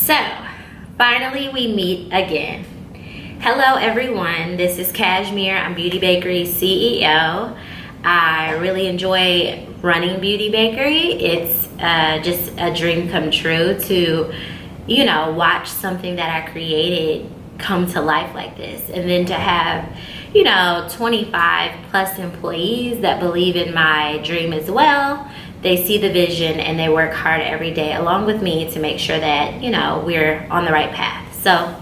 So, finally we meet again. Hello everyone, this is Cashmere. I'm Beauty Bakerie CEO. I really enjoy running Beauty Bakerie. It's just a dream come true to, you know, watch something that I created come to life like this. And then to have, you know, 25 plus employees that believe in my dream as well. They see the vision and they work hard every day along with me to make sure that, you know, we're on the right path. So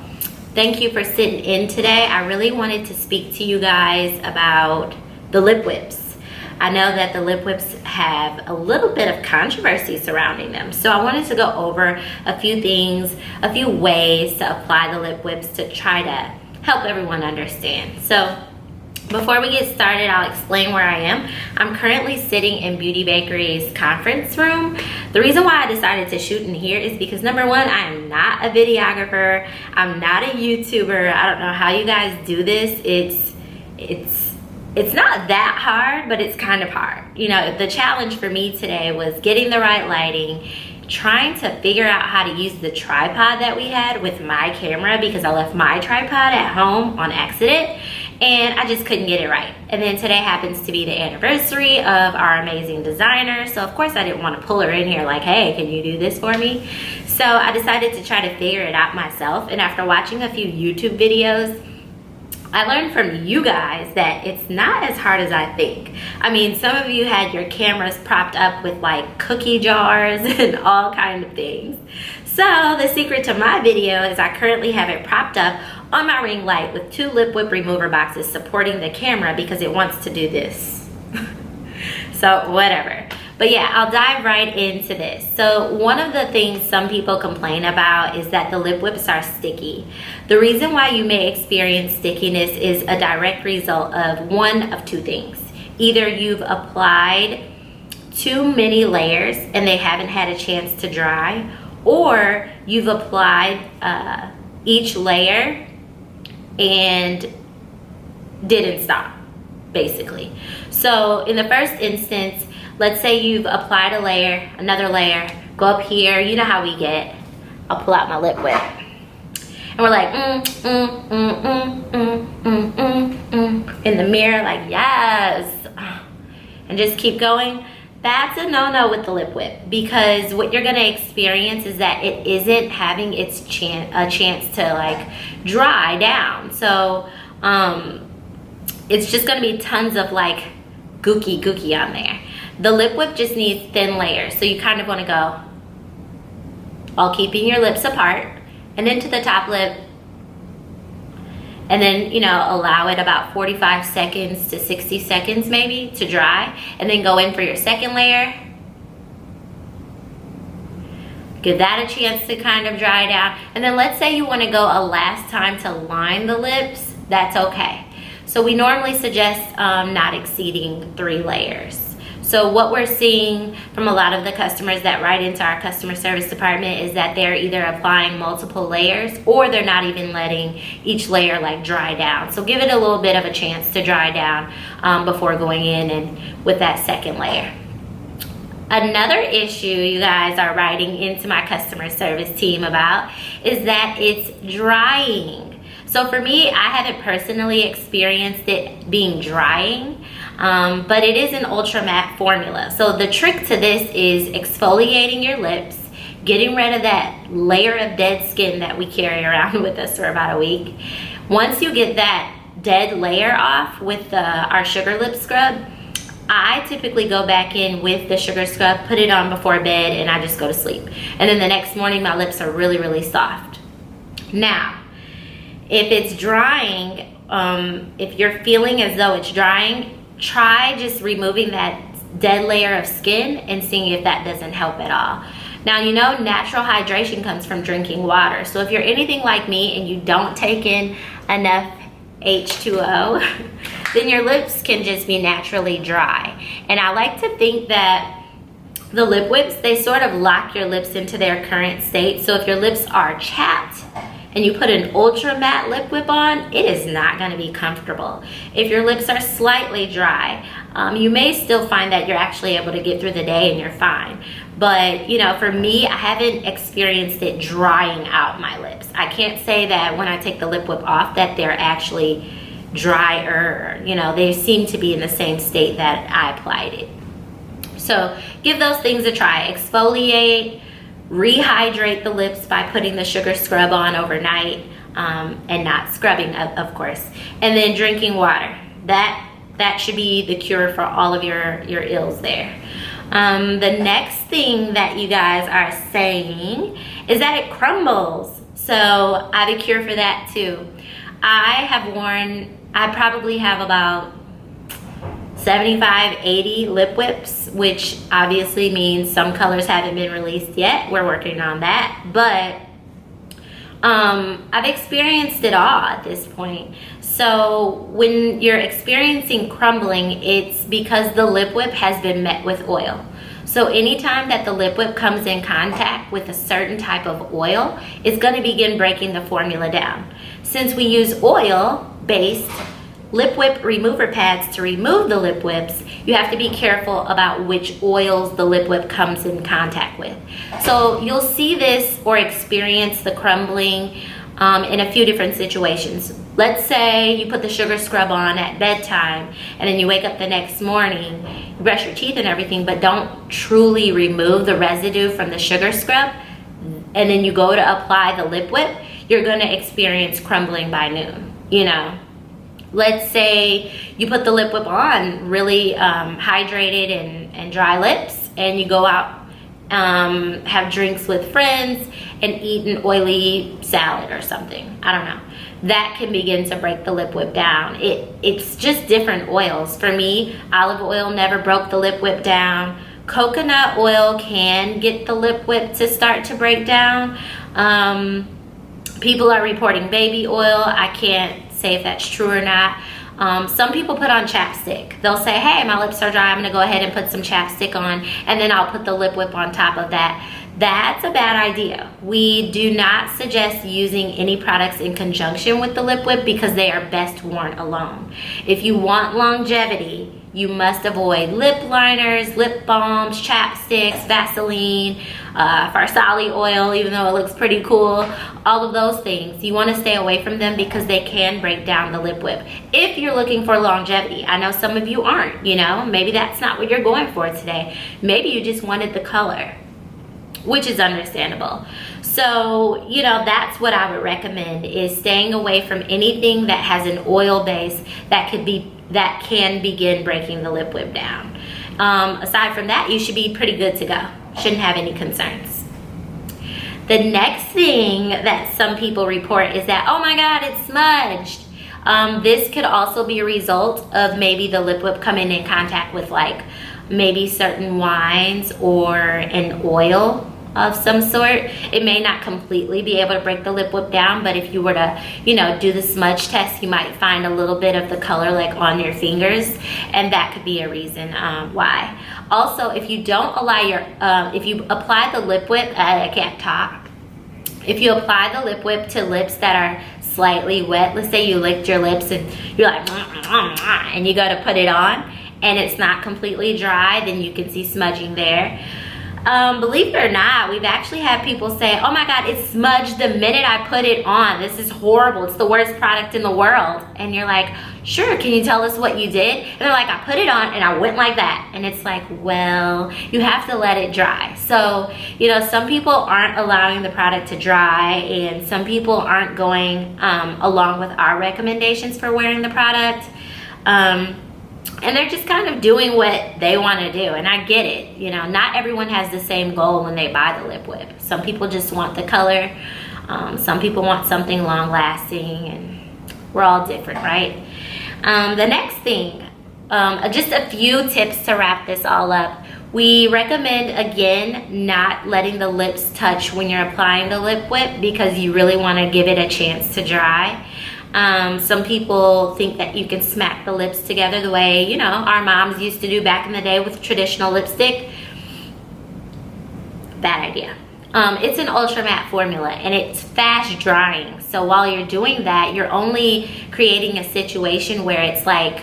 thank you for sitting in today. I really wanted to speak to you guys about the lip whips. I know that the lip whips have a little bit of controversy surrounding them. So I wanted to go over a few things, a few ways to apply the lip whips to try to help everyone understand. So before we get started, I'll explain where I am. I'm currently sitting in Beauty Bakerie's conference room. The reason why I decided to shoot in here is because number one, I am not a videographer. I'm not a YouTuber. I don't know how you guys do this. It's not that hard, but it's kind of hard. You know, the challenge for me today was getting the right lighting, trying to figure out how to use the tripod that we had with my camera because I left my tripod at home on accident. And I just couldn't get it right. And then today happens to be the anniversary of our amazing designer. So of course I didn't want to pull her in here like, hey, can you do this for me? So I decided to try to figure it out myself. And after watching a few YouTube videos, I learned from you guys that it's not as hard as I think. I mean, some of you had your cameras propped up with like cookie jars and all kind of things. So the secret to my video is I currently have it propped up on my ring light with 2 lip whip remover boxes supporting the camera because it wants to do this. So whatever. But yeah, I'll dive right into this. So one of the things some people complain about is that the lip whips are sticky. The reason why you may experience stickiness is a direct result of one of 2 things. Either you've applied too many layers and they haven't had a chance to dry, or you've applied each layer and didn't stop, basically. So in the first instance, let's say you've applied a layer, another layer, go up here, you know how we get. I'll pull out my lip whip. And we're like, in the mirror, like, yes. And just keep going. That's a no-no with the lip whip because what you're gonna experience is that it isn't having its chance to like dry down. So it's just gonna be tons of like gooky on there. The lip whip just needs thin layers. So you kind of wanna go while keeping your lips apart and then to the top lip, and then, you know, allow it about 45 seconds to 60 seconds maybe to dry, and then go in for your second layer. Give that a chance to kind of dry down. And then let's say you want to go a last time to line the lips, that's okay. So we normally suggest not exceeding 3 layers. So what we're seeing from a lot of the customers that write into our customer service department is that they're either applying multiple layers or they're not even letting each layer like dry down. So give it a little bit of a chance to dry down before going in and with that second layer. Another issue you guys are writing into my customer service team about is that it's drying. So for me, I haven't personally experienced it being drying, but it is an ultra matte formula. So the trick to this is exfoliating your lips, getting rid of that layer of dead skin that we carry around with us for about a week. Once you get that dead layer off with our sugar lip scrub, I typically go back in with the sugar scrub, put it on before bed, and I just go to sleep. And then the next morning, my lips are really soft. Now, if it's drying, if you're feeling as though it's drying, try just removing that dead layer of skin and seeing if that doesn't help at all. Now, you know, natural hydration comes from drinking water. So if you're anything like me and you don't take in enough H2O, then your lips can just be naturally dry. And I like to think that the lip whips, they sort of lock your lips into their current state. So if your lips are chapped and you put an ultra matte lip whip on, it is not going to be comfortable. If your lips are slightly dry, you may still find that you're actually able to get through the day and you're fine. But, you know, for me, I haven't experienced it drying out my lips. I can't say that when I take the lip whip off that they're actually drier. You know, they seem to be in the same state that I applied it. So give those things a try. Exfoliate, rehydrate the lips by putting the sugar scrub on overnight, and not scrubbing, of course. And then drinking water. That should be the cure for all of your ills there. The next thing that you guys are saying is that it crumbles. So I have a cure for that too. I probably have about 75, 80 lip whips, which obviously means some colors haven't been released yet. We're working on that, but I've experienced it all at this point. So when you're experiencing crumbling, it's because the lip whip has been met with oil. So anytime that the lip whip comes in contact with a certain type of oil, it's going to begin breaking the formula down. Since we use oil-based lip whip remover pads to remove the lip whips, you have to be careful about which oils the lip whip comes in contact with. So you'll see this or experience the crumbling in a few different situations. Let's say you put the sugar scrub on at bedtime and then you wake up the next morning, you brush your teeth and everything, but don't truly remove the residue from the sugar scrub, and then you go to apply the lip whip, you're going to experience crumbling by noon, you know. Let's say you put the lip whip on really hydrated and dry lips, and you go out, have drinks with friends and eat an oily salad or something. I don't know. That can begin to break the lip whip down. It's just different oils. For me, olive oil never broke the lip whip down. Coconut oil can get the lip whip to start to break down. People are reporting baby oil. I can't say if that's true or not. Some people put on chapstick. They'll say, hey, my lips are dry, I'm gonna go ahead and put some chapstick on, and then I'll put the lip whip on top of that. That's a bad idea. We do not suggest using any products in conjunction with the lip whip because they are best worn alone. If you want longevity, you must avoid lip liners, lip balms, chapsticks, Vaseline, Farsali oil, even though it looks pretty cool. All of those things, you want to stay away from them because they can break down the lip whip. If you're looking for longevity, I know some of you aren't, you know, maybe that's not what you're going for today. Maybe you just wanted the color, which is understandable. So, you know, that's what I would recommend, is staying away from anything that has an oil base that can begin breaking the lip whip down. Aside from that, you should be pretty good to go. Shouldn't have any concerns. The next thing that some people report is that, oh my God, it's smudged. This could also be a result of maybe the lip whip coming in contact with like maybe certain wines or an oil of some sort. It may not completely be able to break the lip whip down, but if you were to, you know, do the smudge test, you might find a little bit of the color like on your fingers, and that could be a reason why. Also, if you don't allow your, if you apply the lip whip, I can't talk. If you apply the lip whip to lips that are slightly wet, let's say you licked your lips and you're like, and you go to put it on, and it's not completely dry, then you can see smudging there. Believe it or not, we've actually had people say, oh my God, it smudged the minute I put it on. This is horrible. It's the worst product in the world. And you're like, sure, can you tell us what you did? And they're like, I put it on and I went like that. And it's like, well, you have to let it dry. So, you know, some people aren't allowing the product to dry, and some people aren't going along with our recommendations for wearing the product. And they're just kind of doing what they want to do, and I get it. You know, not everyone has the same goal when they buy the lip whip. Some people just want the color. Some people want something long lasting, and we're all different, right? The next thing, just a few tips to wrap this all up. We recommend, again, not letting the lips touch when you're applying the lip whip because you really want to give it a chance to dry. Some people think that you can smack the lips together the way, you know, our moms used to do back in the day with traditional lipstick. Bad idea. It's an ultra matte formula and it's fast drying. So while you're doing that, you're only creating a situation where it's like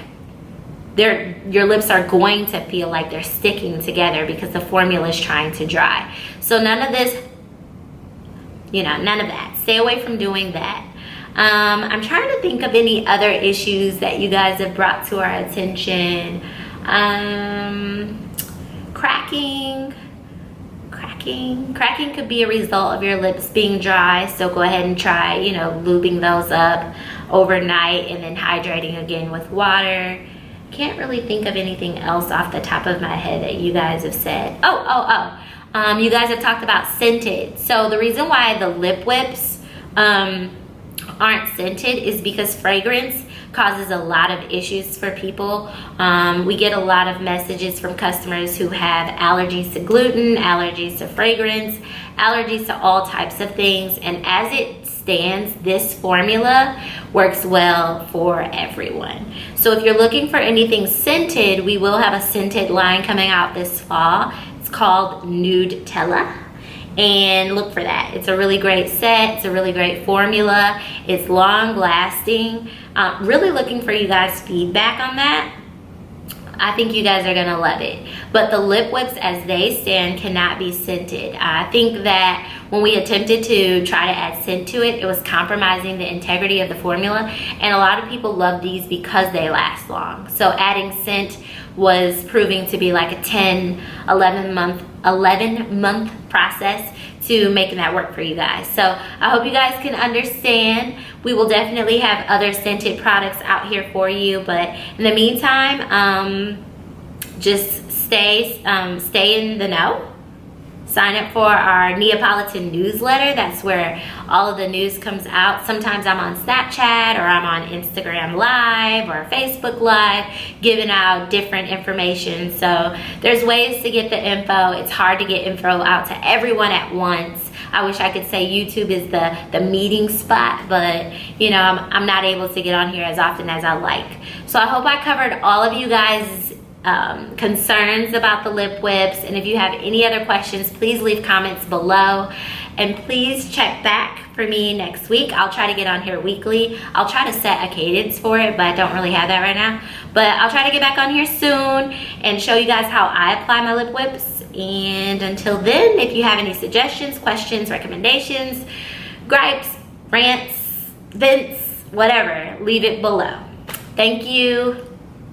your lips are going to feel like they're sticking together because the formula is trying to dry. So none of this, you know, none of that. Stay away from doing that. I'm trying to think of any other issues that you guys have brought to our attention. Cracking could be a result of your lips being dry, so go ahead and try, you know, lubing those up overnight and then hydrating again with water. Can't really think of anything else off the top of my head that you guys have said. You guys have talked about scented. So the reason why the lip whips aren't scented is because fragrance causes a lot of issues for people. We get a lot of messages from customers who have allergies to gluten, allergies to fragrance, allergies to all types of things, and as it stands, this formula works well for everyone. So if you're looking for anything scented, we will have a scented line coming out this fall. It's called Nudetella, and look for that. It's a really great set. It's a really great formula. It's long lasting. Really looking for you guys' feedback on that. I think you guys are gonna love it. But the lip whips as they stand cannot be scented. I think that when we attempted to try to add scent to it, it was compromising the integrity of the formula, and a lot of people love these because they last long. So adding scent was proving to be like a 11 month process to making that work for you guys. So I hope you guys can understand. We will definitely have other scented products out here for you, but in the meantime, just stay in the know. Sign up for our Neapolitan newsletter. That's where all of the news comes out. Sometimes I'm on Snapchat, or I'm on Instagram Live or Facebook Live, giving out different information. So there's ways to get the info. It's hard to get info out to everyone at once. I wish I could say YouTube is the meeting spot, but you know, I'm not able to get on here as often as I like. So I hope I covered all of you guys' concerns about the lip whips, and if you have any other questions, please leave comments below, and please check back for me next week. I'll try to get on here weekly. I'll try to set a cadence for it, but I don't really have that right now, but I'll try to get back on here soon and show you guys how I apply my lip whips. And until then, if you have any suggestions, questions, recommendations, gripes, rants, vents, whatever, leave it below. Thank you.